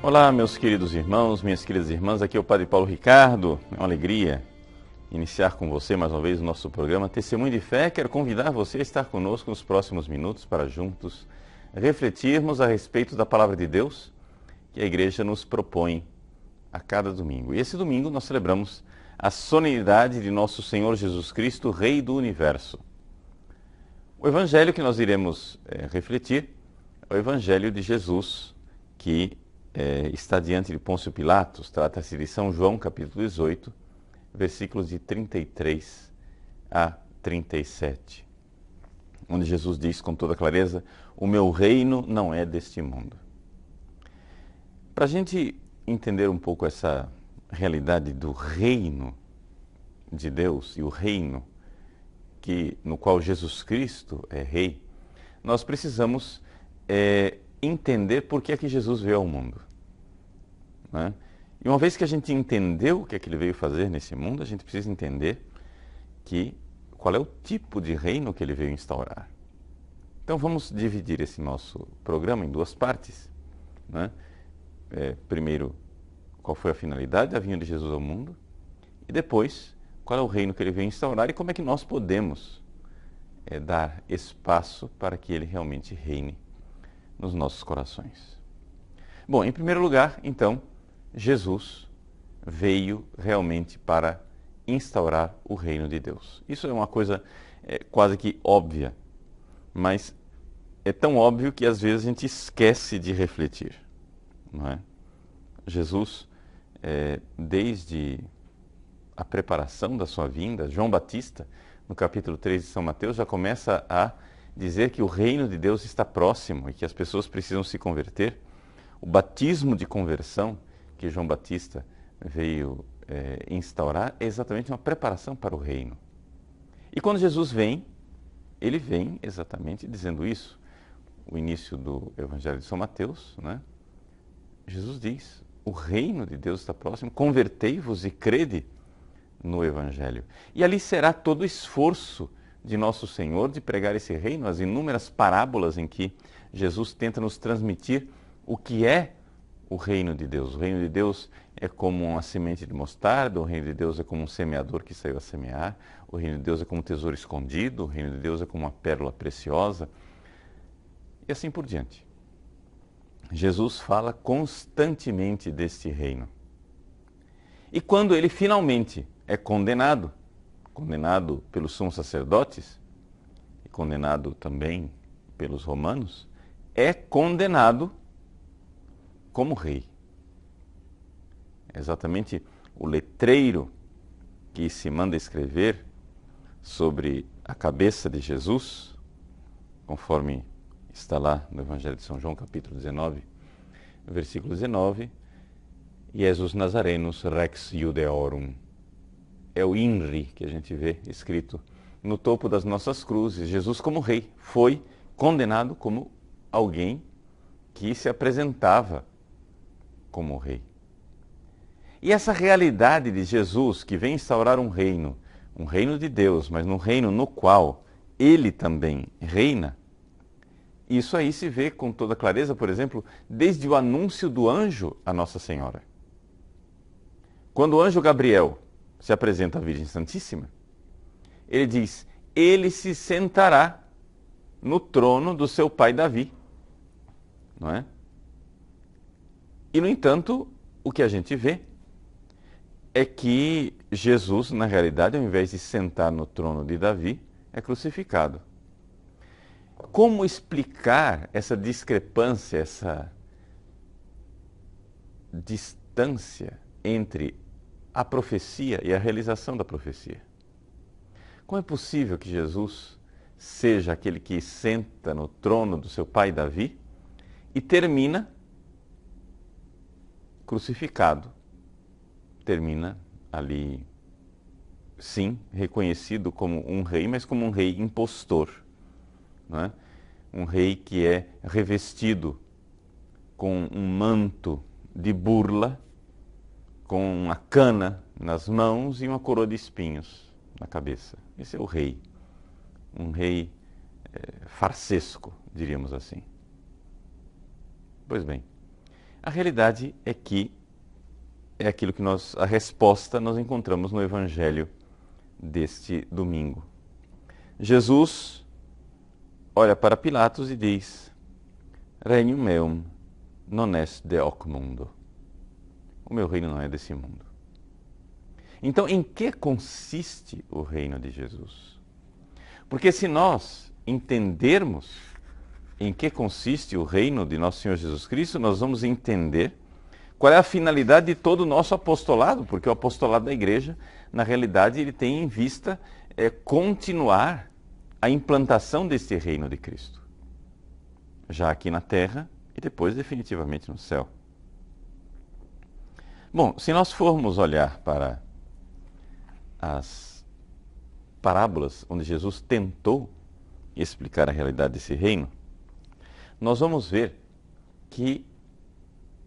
Olá, meus queridos irmãos, minhas queridas irmãs, aqui é o Padre Paulo Ricardo. É uma alegria iniciar com você mais uma vez o nosso programa Testemunho de Fé. Quero convidar você a estar conosco nos próximos minutos para juntos refletirmos a respeito da Palavra de Deus que a Igreja nos propõe a cada domingo. E esse domingo nós celebramos a solenidade de nosso Senhor Jesus Cristo, Rei do Universo. O Evangelho que nós iremos refletir é o Evangelho de Jesus, que está diante de Pôncio Pilatos. Trata-se de São João, capítulo 18, versículos de 33 a 37, onde Jesus diz com toda clareza: o meu reino não é deste mundo. Para a gente entender um pouco essa realidade do reino de Deus e o reino no qual Jesus Cristo é rei, nós precisamos entender por que é que Jesus veio ao mundo, né? E uma vez que a gente entendeu o que é que ele veio fazer nesse mundo, a gente precisa entender qual é o tipo de reino que ele veio instaurar. Então vamos dividir esse nosso programa em duas partes, né? Primeiro, qual foi a finalidade da vinda de Jesus ao mundo, e depois, qual é o reino que ele veio instaurar e como é que nós podemos dar espaço para que ele realmente reine nos nossos corações. Bom, em primeiro lugar, então, Jesus veio realmente para instaurar o reino de Deus. Isso é uma coisa quase que óbvia, mas é tão óbvio que às vezes a gente esquece de refletir, não é? Jesus, desde a preparação da sua vinda, João Batista, no capítulo 3 de São Mateus, já começa a dizer que o reino de Deus está próximo e que as pessoas precisam se converter. O batismo de conversão que João Batista veio instaurar é exatamente uma preparação para o reino. E quando Jesus vem, ele vem exatamente dizendo isso. O início do Evangelho de São Mateus, né? Jesus diz: o reino de Deus está próximo, convertei-vos e crede no Evangelho. E ali será todo o esforço de nosso Senhor de pregar esse reino, as inúmeras parábolas em que Jesus tenta nos transmitir o que é o reino de Deus. O reino de Deus é como uma semente de mostarda, o reino de Deus é como um semeador que saiu a semear, o reino de Deus é como um tesouro escondido, o reino de Deus é como uma pérola preciosa, e assim por diante. Jesus fala constantemente deste reino. E quando ele finalmente é condenado pelos sumos sacerdotes e condenado também pelos romanos, é condenado como rei. É exatamente o letreiro que se manda escrever sobre a cabeça de Jesus, conforme está lá no Evangelho de São João, capítulo 19, versículo 19, Jesus Nazarenus Rex Judeorum. É o INRI que a gente vê escrito no topo das nossas cruzes. Jesus como rei foi condenado como alguém que se apresentava como rei. E essa realidade de Jesus que vem instaurar um reino de Deus, mas num reino no qual ele também reina, isso aí se vê com toda clareza, por exemplo, desde o anúncio do anjo a Nossa Senhora. Quando o anjo Gabriel se apresenta à Virgem Santíssima, ele diz: ele se sentará no trono do seu pai Davi, não é? E, no entanto, o que a gente vê é que Jesus, na realidade, ao invés de sentar no trono de Davi, é crucificado. Como explicar essa discrepância, essa distância entre a profecia e a realização da profecia? Como é possível que Jesus seja aquele que senta no trono do seu pai Davi e termina crucificado? Termina ali, sim, reconhecido como um rei, mas como um rei impostor, não é? Um rei que é revestido com um manto de burla, com uma cana nas mãos e uma coroa de espinhos na cabeça. Esse é o rei. Um rei farsesco, diríamos assim. Pois bem, A realidade é que é aquilo que a resposta nós encontramos no Evangelho deste domingo. Jesus olha para Pilatos e diz: Regnum meum non est de hoc mundo. O meu reino não é desse mundo. Então, em que consiste o reino de Jesus? Porque se nós entendermos em que consiste o reino de nosso Senhor Jesus Cristo, nós vamos entender qual é a finalidade de todo o nosso apostolado, porque o apostolado da igreja, na realidade, ele tem em vista continuar a implantação deste reino de Cristo, já aqui na terra e depois definitivamente no céu. Bom, se nós formos olhar para as parábolas onde Jesus tentou explicar a realidade desse reino, nós vamos ver que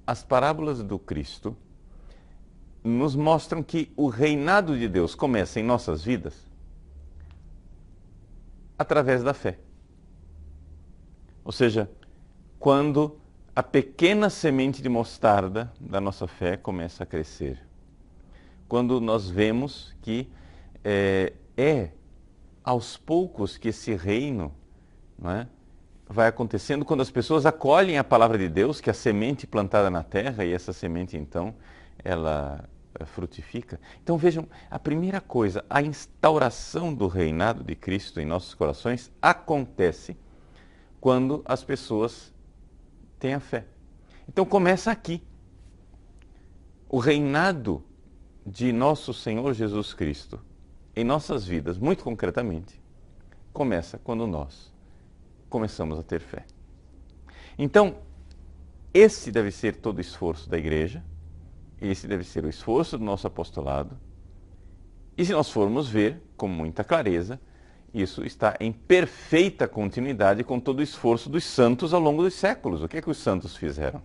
as parábolas do Cristo nos mostram que o reinado de Deus começa em nossas vidas através da fé. Ou seja, quando a pequena semente de mostarda da nossa fé começa a crescer. Quando nós vemos que aos poucos que esse reino, não é, vai acontecendo, quando as pessoas acolhem a palavra de Deus, que é a semente plantada na terra, e essa semente então, ela frutifica. Então vejam, a primeira coisa, a instauração do reinado de Cristo em nossos corações acontece quando as pessoas têm a fé. Então começa aqui. O reinado de nosso Senhor Jesus Cristo em nossas vidas, muito concretamente, começa quando nós começamos a ter fé. Então, esse deve ser todo o esforço da igreja, esse deve ser o esforço do nosso apostolado, e se nós formos ver com muita clareza, isso está em perfeita continuidade com todo o esforço dos santos ao longo dos séculos. O que é que os santos fizeram?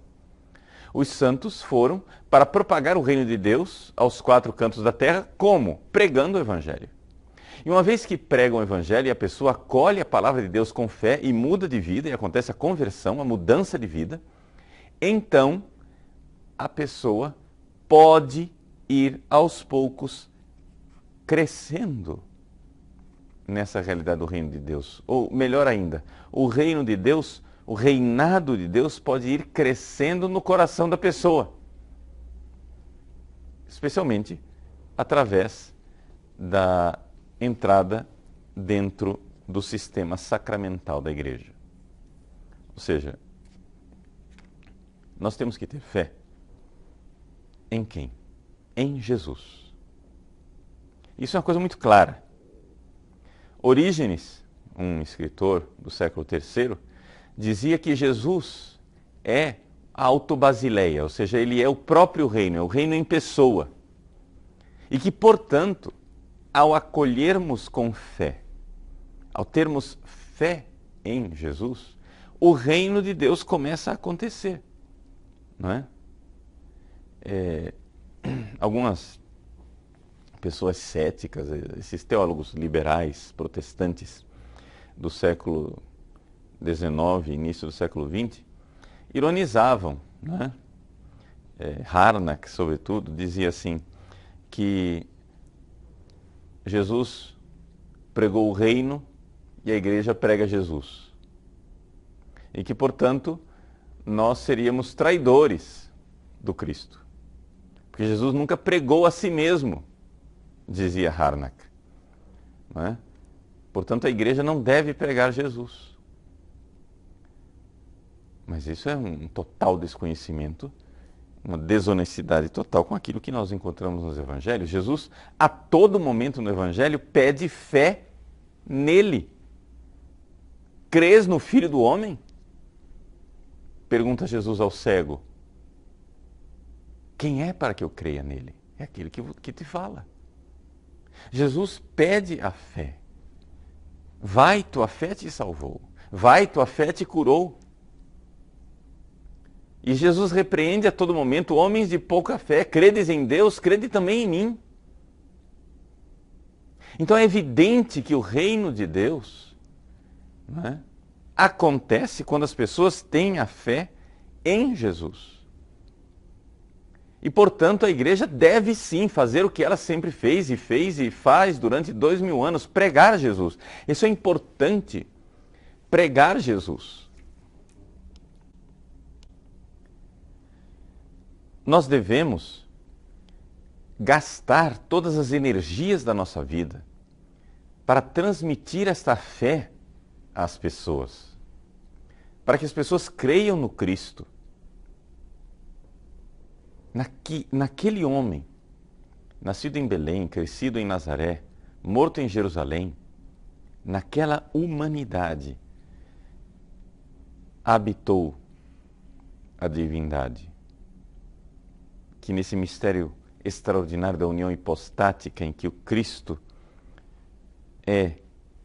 Os santos foram para propagar o reino de Deus aos quatro cantos da terra, como? Pregando o Evangelho. E uma vez que pregam o Evangelho e a pessoa acolhe a palavra de Deus com fé e muda de vida, e acontece a conversão, a mudança de vida, então a pessoa pode ir aos poucos crescendo nessa realidade do reino de Deus. Ou melhor ainda, o reino de Deus, o reinado de Deus pode ir crescendo no coração da pessoa. Especialmente através da entrada dentro do sistema sacramental da igreja. Ou seja, nós temos que ter fé em quem? Em Jesus. Isso é uma coisa muito clara. Orígenes, um escritor do século III, dizia que Jesus é a autobasileia, ou seja, ele é o próprio reino, é o reino em pessoa. E que, portanto, ao acolhermos com fé, ao termos fé em Jesus, o reino de Deus começa a acontecer, não é? Algumas pessoas céticas, esses teólogos liberais, protestantes do século XIX, início do século XX, ironizavam, né? Harnack, sobretudo, dizia assim, que Jesus pregou o reino e a igreja prega Jesus. E que, portanto, nós seríamos traidores do Cristo. Porque Jesus nunca pregou a si mesmo, dizia Harnack. Não é? Portanto, a igreja não deve pregar Jesus. Mas isso é um total desconhecimento, uma desonestidade total com aquilo que nós encontramos nos evangelhos. Jesus, a todo momento no evangelho, pede fé nele. Crês no Filho do Homem? Pergunta Jesus ao cego. Quem é para que eu creia nele? É aquele que te fala. Jesus pede a fé. Vai, tua fé te salvou. Vai, tua fé te curou. E Jesus repreende a todo momento homens de pouca fé. Credes em Deus, crede também em mim. Então é evidente que o reino de Deus, não é, acontece quando as pessoas têm a fé em Jesus. E, portanto, a igreja deve sim fazer o que ela sempre fez e faz durante 2000 anos, pregar Jesus. Isso é importante, pregar Jesus. Nós devemos gastar todas as energias da nossa vida para transmitir esta fé às pessoas, para que as pessoas creiam no Cristo. Naquele homem, nascido em Belém, crescido em Nazaré, morto em Jerusalém, naquela humanidade, habitou a divindade, que nesse mistério extraordinário da união hipostática, em que o Cristo é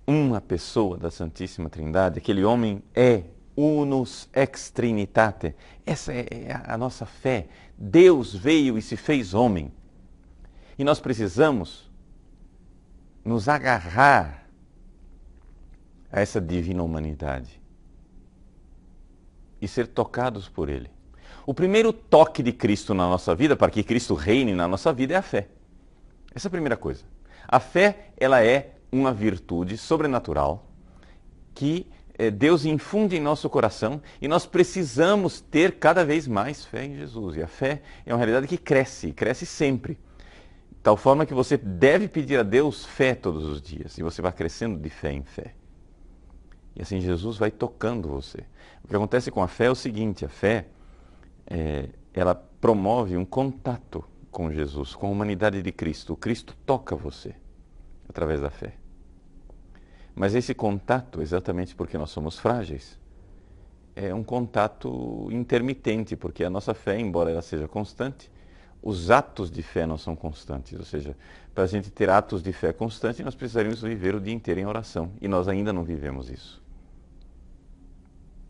uma pessoa da Santíssima Trindade, aquele homem é unus ex trinitate. Essa é a nossa fé. Deus veio e se fez homem. E nós precisamos nos agarrar a essa divina humanidade e ser tocados por Ele. O primeiro toque de Cristo na nossa vida, para que Cristo reine na nossa vida, é a fé. Essa é a primeira coisa. A fé, ela é uma virtude sobrenatural que Deus infunde em nosso coração e nós precisamos ter cada vez mais fé em Jesus. E a fé é uma realidade que cresce, cresce sempre. De tal forma que você deve pedir a Deus fé todos os dias e você vai crescendo de fé em fé. E assim Jesus vai tocando você. O que acontece com a fé é o seguinte, a fé, ela promove um contato com Jesus, com a humanidade de Cristo. O Cristo toca você através da fé. Mas esse contato, exatamente porque nós somos frágeis, é um contato intermitente, porque a nossa fé, embora ela seja constante, os atos de fé não são constantes. Ou seja, para a gente ter atos de fé constantes, nós precisaríamos viver o dia inteiro em oração. E nós ainda não vivemos isso.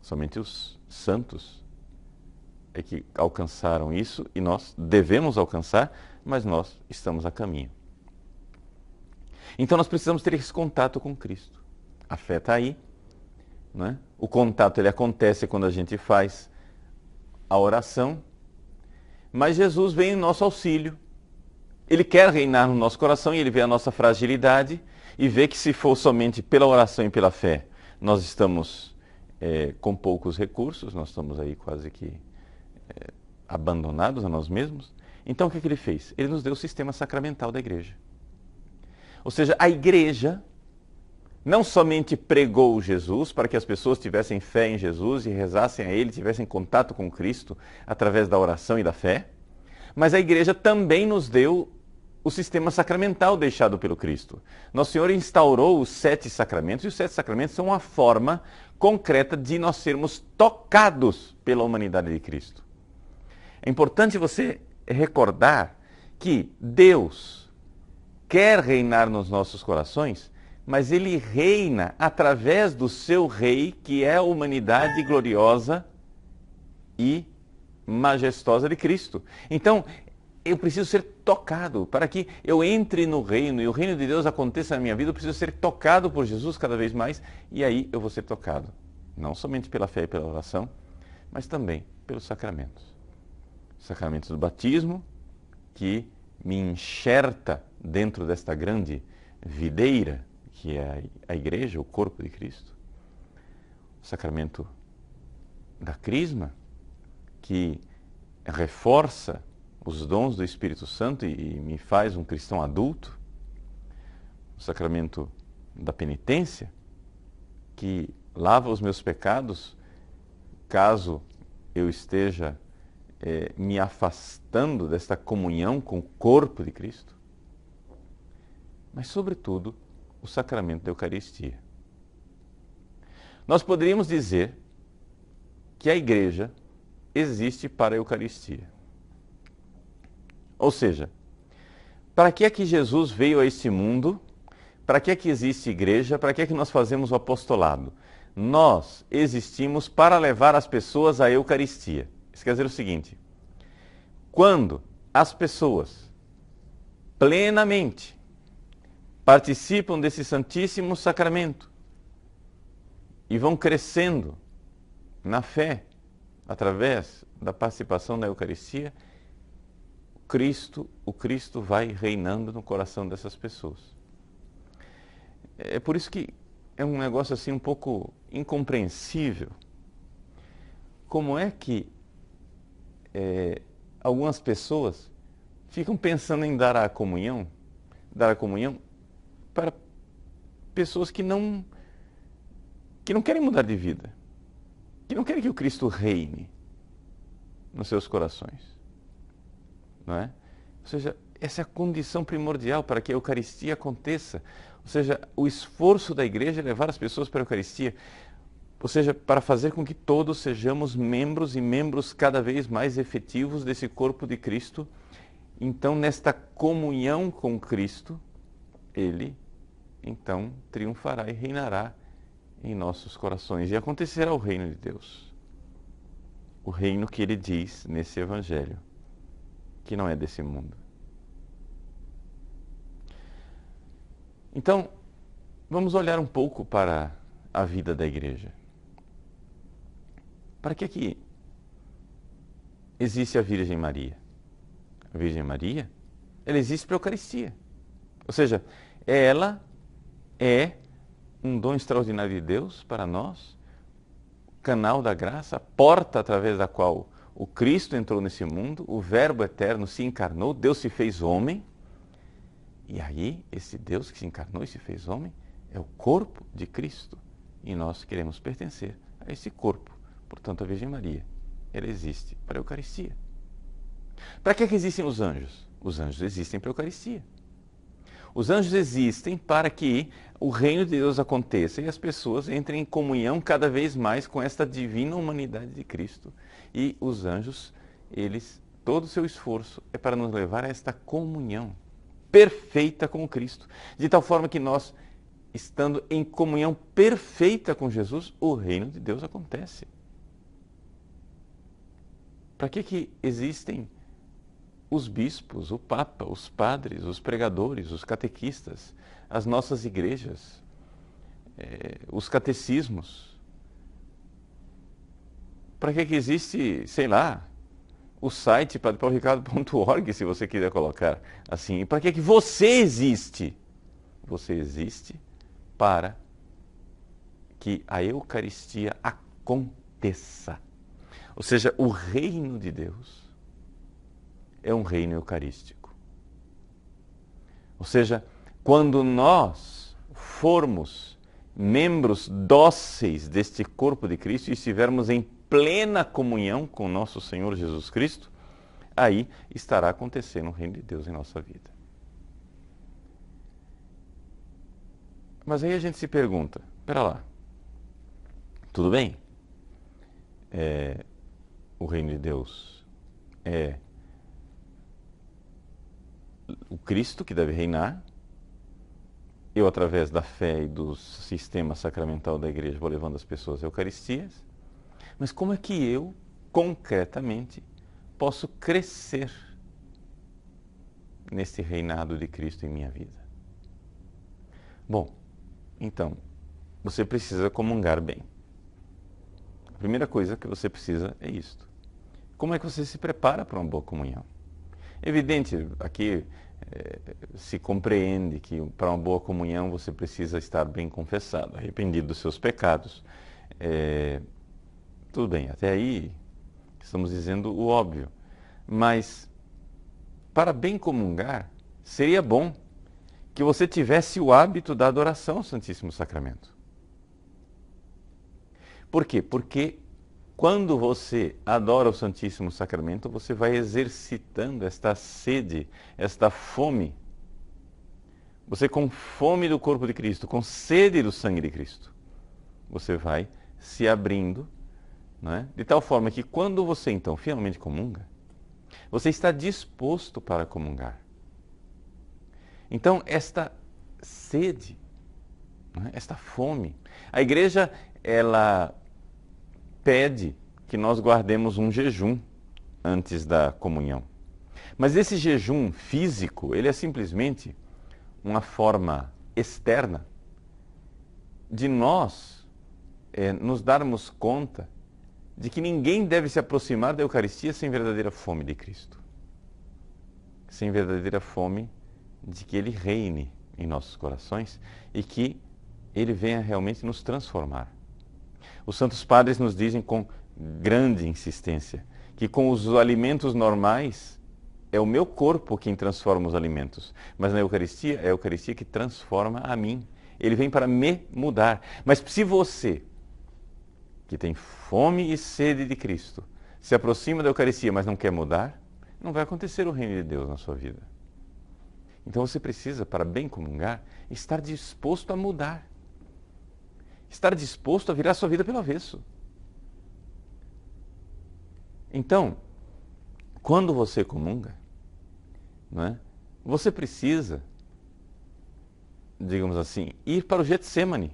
Somente os santos é que alcançaram isso e nós devemos alcançar, mas nós estamos a caminho. Então nós precisamos ter esse contato com Cristo. A fé está aí, né? O contato ele acontece quando a gente faz a oração, mas Jesus vem em nosso auxílio. Ele quer reinar no nosso coração e ele vê a nossa fragilidade e vê que se for somente pela oração e pela fé, nós estamos com poucos recursos, nós estamos aí quase que abandonados a nós mesmos. Então o que ele fez? Ele nos deu o sistema sacramental da igreja. Ou seja, a igreja não somente pregou Jesus para que as pessoas tivessem fé em Jesus e rezassem a Ele, tivessem contato com Cristo através da oração e da fé, mas a igreja também nos deu o sistema sacramental deixado pelo Cristo. Nosso Senhor instaurou os 7 sacramentos, e os 7 sacramentos são uma forma concreta de nós sermos tocados pela humanidade de Cristo. É importante você recordar que Deus quer reinar nos nossos corações, mas Ele reina através do seu Rei, que é a humanidade gloriosa e majestosa de Cristo. Então, eu preciso ser tocado para que eu entre no reino e o reino de Deus aconteça na minha vida. Eu preciso ser tocado por Jesus cada vez mais e aí eu vou ser tocado. Não somente pela fé e pela oração, mas também pelos sacramentos. Sacramentos do batismo, que me enxerta dentro desta grande videira, que é a igreja, o corpo de Cristo. O sacramento da crisma, que reforça os dons do Espírito Santo e me faz um cristão adulto. O sacramento da penitência, que lava os meus pecados, caso eu esteja me afastando desta comunhão com o corpo de Cristo. Mas, sobretudo, o sacramento da Eucaristia. Nós poderíamos dizer que a igreja existe para a Eucaristia. Ou seja, para que é que Jesus veio a este mundo? Para que é que existe igreja? Para que é que nós fazemos o apostolado? Nós existimos para levar as pessoas à Eucaristia. Isso quer dizer o seguinte: quando as pessoas plenamente participam desse Santíssimo Sacramento e vão crescendo na fé através da participação da Eucaristia, o Cristo vai reinando no coração dessas pessoas. É por isso que é um negócio assim um pouco incompreensível. Como é que algumas pessoas ficam pensando em dar a comunhão para pessoas que não querem mudar de vida, que não querem que o Cristo reine nos seus corações, não é? Ou seja, essa é a condição primordial para que a Eucaristia aconteça. Ou seja, o esforço da igreja é levar as pessoas para a Eucaristia. Ou seja, para fazer com que todos sejamos membros e membros cada vez mais efetivos desse corpo de Cristo. Então, nesta comunhão com Cristo, Ele, então, triunfará e reinará em nossos corações. E acontecerá o reino de Deus. O reino que Ele diz nesse Evangelho, que não é desse mundo. Então, vamos olhar um pouco para a vida da igreja. Para que existe a Virgem Maria? A Virgem Maria, ela existe para a Eucaristia. Ou seja, ela é um dom extraordinário de Deus para nós, canal da graça, a porta através da qual o Cristo entrou nesse mundo, o Verbo eterno se encarnou, Deus se fez homem. E aí, esse Deus que se encarnou e se fez homem é o corpo de Cristo. E nós queremos pertencer a esse corpo. Portanto, a Virgem Maria, ela existe para a Eucaristia. Para que existem os anjos? Os anjos existem para a Eucaristia. Os anjos existem para que o reino de Deus aconteça e as pessoas entrem em comunhão cada vez mais com esta divina humanidade de Cristo. E os anjos, todo o seu esforço é para nos levar a esta comunhão perfeita com Cristo. De tal forma que nós, estando em comunhão perfeita com Jesus, o reino de Deus acontece. Para que existem os bispos, o Papa, os padres, os pregadores, os catequistas, as nossas igrejas, os catecismos? Para que existe, sei lá, o site padrepaulricardo.org, se você quiser colocar assim? E para que você existe? Você existe para que a Eucaristia aconteça. Ou seja, o reino de Deus é um reino eucarístico. Ou seja, quando nós formos membros dóceis deste corpo de Cristo e estivermos em plena comunhão com nosso Senhor Jesus Cristo, aí estará acontecendo o reino de Deus em nossa vida. Mas aí a gente se pergunta, espera lá, tudo bem? O reino de Deus é o Cristo que deve reinar. Eu, através da fé e do sistema sacramental da igreja, vou levando as pessoas à Eucaristias. Mas como é que eu, concretamente, posso crescer nesse reinado de Cristo em minha vida? Bom, então, você precisa comungar bem. A primeira coisa que você precisa é isto. Como é que você se prepara para uma boa comunhão? Evidente, aqui se compreende que para uma boa comunhão você precisa estar bem confessado, arrependido dos seus pecados. Tudo bem, até aí estamos dizendo o óbvio. Mas, para bem comungar, seria bom que você tivesse o hábito da adoração ao Santíssimo Sacramento. Por quê? Porque quando você adora o Santíssimo Sacramento, você vai exercitando esta sede, esta fome. Você, com fome do corpo de Cristo, com sede do sangue de Cristo, você vai se abrindo, não é? De tal forma que quando você então finalmente comunga, você está disposto para comungar. Então, esta sede, não é? Esta fome, a igreja, ela pede que nós guardemos um jejum antes da comunhão. Mas esse jejum físico, ele é simplesmente uma forma externa de nós nos darmos conta de que ninguém deve se aproximar da Eucaristia sem verdadeira fome de Cristo. sem verdadeira fome de que Ele reine em nossos corações e que Ele venha realmente nos transformar. Os santos padres nos dizem com grande insistência que com os alimentos normais é o meu corpo quem transforma os alimentos, mas na Eucaristia é a Eucaristia que transforma a mim. Ele vem para me mudar. Mas se você, que tem fome e sede de Cristo, se aproxima da Eucaristia, mas não quer mudar, não vai acontecer o reino de Deus na sua vida. Então você precisa, para bem comungar, estar disposto a mudar. Estar disposto a virar sua vida pelo avesso. Então, quando você comunga, não é? Você precisa, digamos assim, ir para o Getsemane.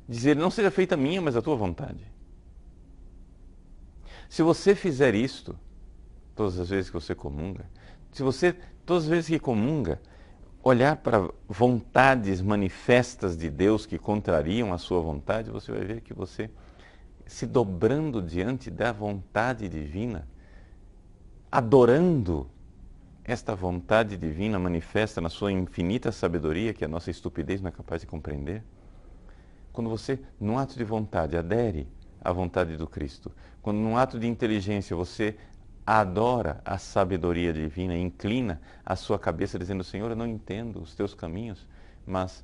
Dizer, não seja feita a minha, mas a tua vontade. Se você fizer isto, todas as vezes que você comunga, se você, todas as vezes que comunga, olhar para vontades manifestas de Deus que contrariam a sua vontade, você vai ver que você, se dobrando diante da vontade divina, adorando esta vontade divina manifesta na sua infinita sabedoria, que a nossa estupidez não é capaz de compreender, quando você, num ato de vontade, adere à vontade do Cristo, quando num ato de inteligência você adora a sabedoria divina, inclina a sua cabeça dizendo, Senhor, eu não entendo os teus caminhos, mas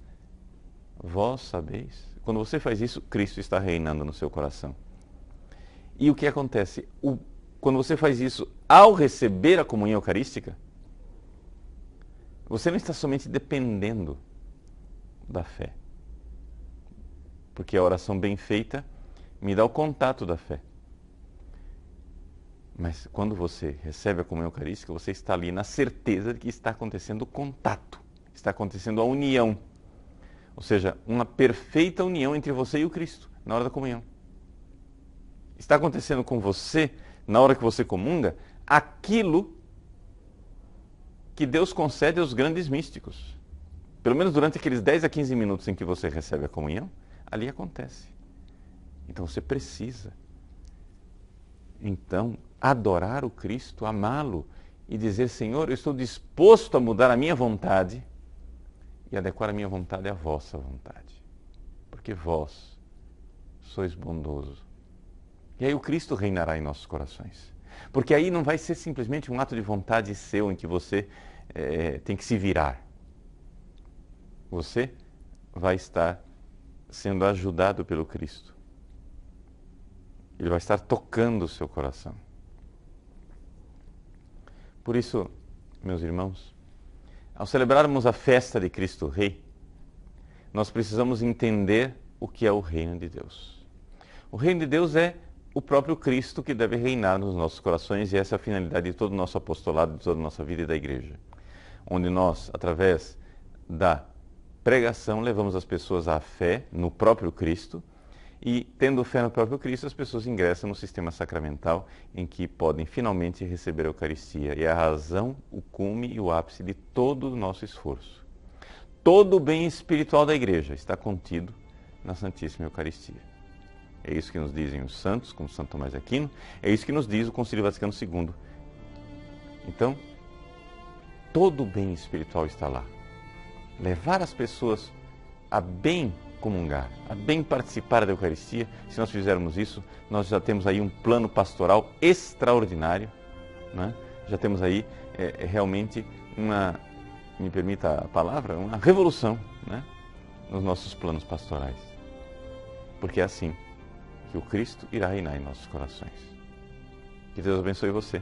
vós sabeis. Quando você faz isso, Cristo está reinando no seu coração. E o que acontece? Quando você faz isso ao receber a comunhão eucarística, você não está somente dependendo da fé. Porque a oração bem feita me dá o contato da fé. Mas quando você recebe a comunhão eucarística, você está ali na certeza de que está acontecendo o contato, está acontecendo a união. Ou seja, uma perfeita união entre você e o Cristo, na hora da comunhão. Está acontecendo com você, na hora que você comunga, aquilo que Deus concede aos grandes místicos. Pelo menos durante aqueles 10 a 15 minutos em que você recebe a comunhão, ali acontece. Então você precisa, então, adorar o Cristo, amá-lo e dizer, Senhor, eu estou disposto a mudar a minha vontade e adequar a minha vontade à vossa vontade. Porque vós sois bondoso. E aí o Cristo reinará em nossos corações. Porque aí não vai ser simplesmente um ato de vontade seu em que você tem que se virar. Você vai estar sendo ajudado pelo Cristo. Ele vai estar tocando o seu coração. Por isso, meus irmãos, ao celebrarmos a festa de Cristo Rei, nós precisamos entender o que é o reino de Deus. O reino de Deus é o próprio Cristo que deve reinar nos nossos corações e essa é a finalidade de todo o nosso apostolado, de toda a nossa vida e da igreja. Onde nós, através da pregação, levamos as pessoas à fé no próprio Cristo e, tendo fé no próprio Cristo, as pessoas ingressam no sistema sacramental em que podem finalmente receber a Eucaristia. E é a razão, o cume e o ápice de todo o nosso esforço. Todo o bem espiritual da igreja está contido na Santíssima Eucaristia. É isso que nos dizem os santos, como Santo Tomás de Aquino, é isso que nos diz o Concílio Vaticano II. Então, todo o bem espiritual está lá. Levar as pessoas a bem comungar, a bem participar da Eucaristia, se nós fizermos isso, nós já temos aí um plano pastoral extraordinário, né? Já temos aí realmente uma, me permita a palavra, uma revolução, né? Nos nossos planos pastorais. Porque é assim que o Cristo irá reinar em nossos corações. Que Deus abençoe você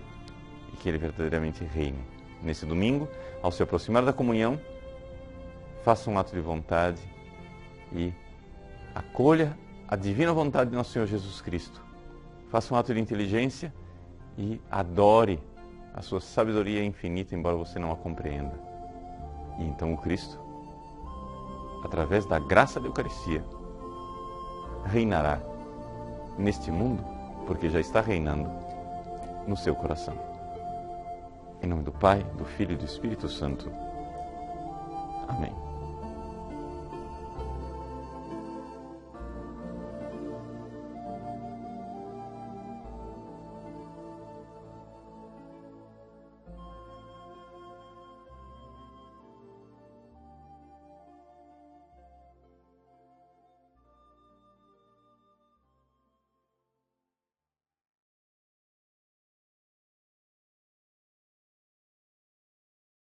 e que Ele verdadeiramente reine. Nesse domingo, ao se aproximar da comunhão, faça um ato de vontade e acolha a divina vontade de nosso Senhor Jesus Cristo. Faça um ato de inteligência e adore a sua sabedoria infinita, embora você não a compreenda. E então o Cristo, através da graça da Eucaristia, reinará neste mundo, porque já está reinando no seu coração. Em nome do Pai, do Filho e do Espírito Santo. Amém.